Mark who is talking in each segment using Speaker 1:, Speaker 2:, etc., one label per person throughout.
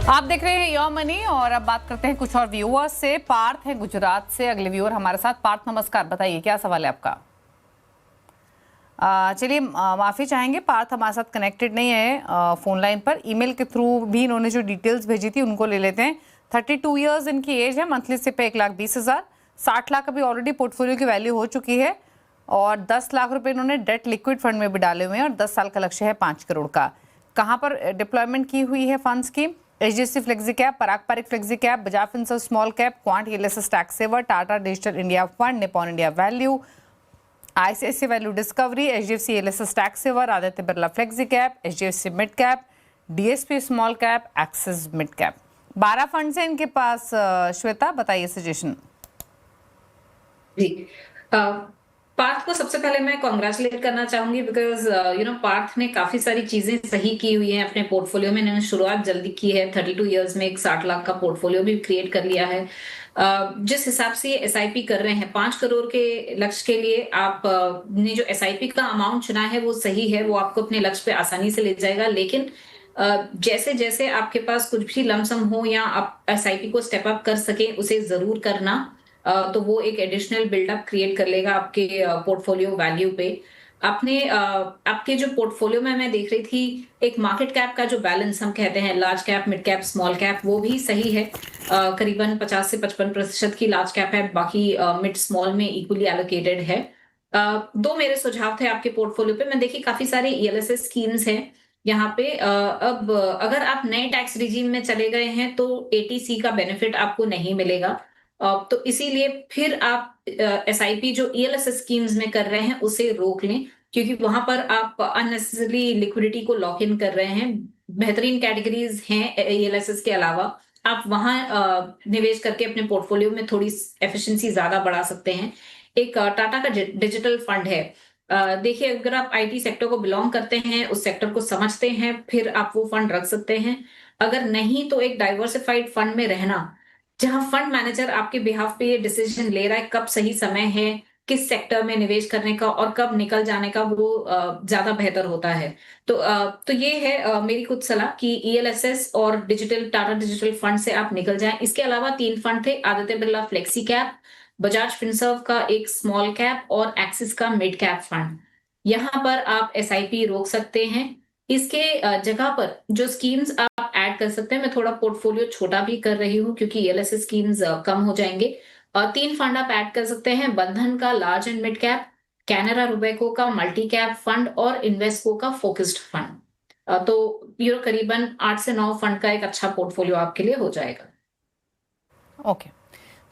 Speaker 1: आप देख रहे हैं योर मनी और अब बात करते हैं कुछ और व्यूअर्स से। पार्थ है गुजरात से अगले व्यूअर हमारे साथ। पार्थ नमस्कार, बताइए क्या सवाल है आपका। चलिए माफ़ी चाहेंगे, पार्थ हमारे साथ कनेक्टेड नहीं है फ़ोन लाइन पर। ईमेल के थ्रू भी इन्होंने जो डिटेल्स भेजी थी उनको ले लेते हैं। 32 ईयर्स इनकी एज है, मंथली सिप है 1,20,000। 60 लाख अभी ऑलरेडी पोर्टफोलियो की वैल्यू हो चुकी है और 10 लाख रुपए इन्होंने डेट लिक्विड फंड में भी डाले हुए हैं और 10 साल का लक्ष्य है 5 करोड़ का। कहाँ पर डिप्लॉयमेंट की हुई है फंड्स की? HDFC flexi cap, Parag Parikh flexi cap, Bajaj Finserv small cap, Quant ELSS tax saver, Tata digital India fund, Nippon India value, ICICI value discovery, HDFC ELSS tax saver, Aditya Birla flexi cap, HDFC mid cap, DSP small cap, Axis mid cap. 12 funds हैं इनके पास। श्वेता बताइए suggestion.
Speaker 2: जी, पार्थ को सबसे पहले मैं congratulate करना चाहूंगी because Partha ने काफी सारी चीजें सही की हुई हैं अपने पोर्टफोलियो में। इन्होंने शुरुआत जल्दी की है, 32 इयर्स में एक 60 लाख का पोर्टफोलियो भी क्रिएट कर लिया है। जिस हिसाब से ये SIP कर रहे हैं 5 करोड़ के लक्ष्य के लिए, आप ने जो SIP का अमाउंट चुना है वो सही है, वो आपको अपने लक्ष्य पे आसानी से ले जाएगा। लेकिन जैसे जैसे आपके पास कुछ भी लमसम हो या आप SIP को स्टेप अप कर सके, उसे जरूर करना। तो वो एक एडिशनल बिल्डअप क्रिएट कर लेगा आपके पोर्टफोलियो वैल्यू पे। आपके जो पोर्टफोलियो में मैं देख रही थी, एक मार्केट कैप का जो बैलेंस हम कहते हैं, large cap, mid cap, small cap, वो भी सही है। करीबन 50 से 55% की लार्ज कैप है, बाकी मिड स्मॉल में इक्वली एलोकेटेड है। दो मेरे सुझाव थे आपके पोर्टफोलियो पे। मैं देखिए काफी सारे ELSS स्कीम्स हैं यहाँ पे। अब अगर आप नए टैक्स रिजीम में चले गए हैं तो ATC का बेनिफिट आपको नहीं मिलेगा। तो इसीलिए फिर आप SIP जो ELSS स्कीम्स में कर रहे हैं उसे रोक लें, क्योंकि वहां पर आप अननेसेसरी लिक्विडिटी को लॉक इन कर रहे हैं। बेहतरीन कैटेगरीज हैं ELSS के अलावा, आप वहां निवेश करके अपने पोर्टफोलियो में थोड़ी एफिशिएंसी ज्यादा बढ़ा सकते हैं। एक टाटा का डिजिटल फंड है। देखिए, अगर आप IT सेक्टर को बिलोंग करते हैं, उस सेक्टर को समझते हैं, फिर आप वो फंड रख सकते हैं। अगर नहीं तो एक डाइवर्सिफाइड फंड में रहना, जहां फंड मैनेजर आपके बिहाफ पे ये डिसीजन ले रहा है कब सही समय है किस सेक्टर में निवेश करने का और कब निकल जाने का, वो ज्यादा बेहतर होता है। तो ये है मेरी कुछ सलाह कि ELSS और टाटा डिजिटल फंड से आप निकल जाएं। इसके अलावा 3 फंड थे, Aditya Birla flexi cap, Bajaj Finserv का एक स्मॉल कैप और एक्सिस का मिड कैप फंड। यहाँ पर आप SIP रोक सकते हैं। इसके जगह पर जो स्कीम्स आप ऐड कर सकते हैं, मैं थोड़ा पोर्टफोलियो छोटा भी कर रही हूँ क्योंकि ELSS स्कीम्स कम हो जाएंगे। 3 फंड आप ऐड कर सकते हैं, बंधन का large and mid cap, Canara Robeco का मल्टी कैप फंड और इन्वेस्को का फोकस्ड फंड। तो ये करीबन 8 से 9 फंड का एक अच्छा पोर्टफोलियो आपके लिए हो जाएगा।
Speaker 1: ओके,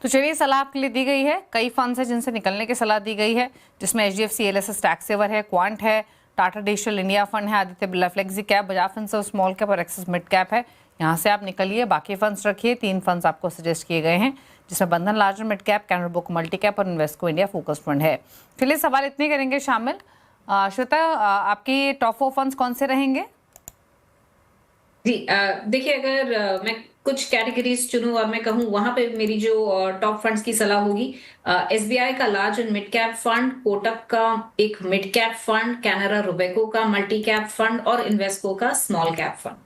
Speaker 1: तो चलिए सलाह आपके लिए दी गई है। कई फंड्स हैं जिनसे निकलने की सलाह दी गई है, जिसमें HDFC ELSS टैक्स सेवर है, क्वांट है, टाटा डिजिटल इंडिया फंड है, Aditya Birla flexi cap, Bajaj Finserv small cap और एक्सिस मिड कैप है। यहाँ से आप निकलिए, बाकी फंड्स रखिए। 3 फंड्स आपको सजेस्ट किए गए हैं, जिसमें बंधन large mid cap, Canara book multi cap और इन्वेस्को इंडिया फोकस फंड है। चलिए सवाल इतने करेंगे शामिल। श्वेता, आपकी टॉप 4 फंड्स कौन से रहेंगे?
Speaker 2: जी, देखिए, अगर मैं कुछ कैटेगरीज चुनूं और मैं कहूं, वहां पे मेरी जो टॉप फंड्स की सलाह होगी, SBI का large and mid cap fund, Kotak का एक mid cap fund, Canara Robeco का मल्टी कैप फंड और इन्वेस्को का स्मॉल कैप फंड।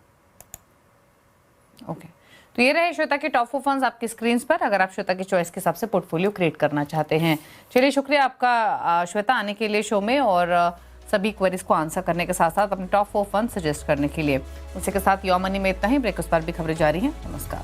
Speaker 1: ओके, तो ये रहे श्वेता के टॉप 4 फंड्स आपकी स्क्रीन पर, अगर आप श्वेता की चॉइस के हिसाब से पोर्टफोलियो क्रिएट करना चाहते हैं। चलिए, शुक्रिया आपका श्वेता आने के लिए शो में और सभी क्वेरीज को आंसर करने के साथ साथ अपने टॉप 4 फंड सजेस्ट करने के लिए। उसी के साथ योर मनी में इतना ही। ब्रेक उस पर भी खबरें जारी हैं। नमस्कार।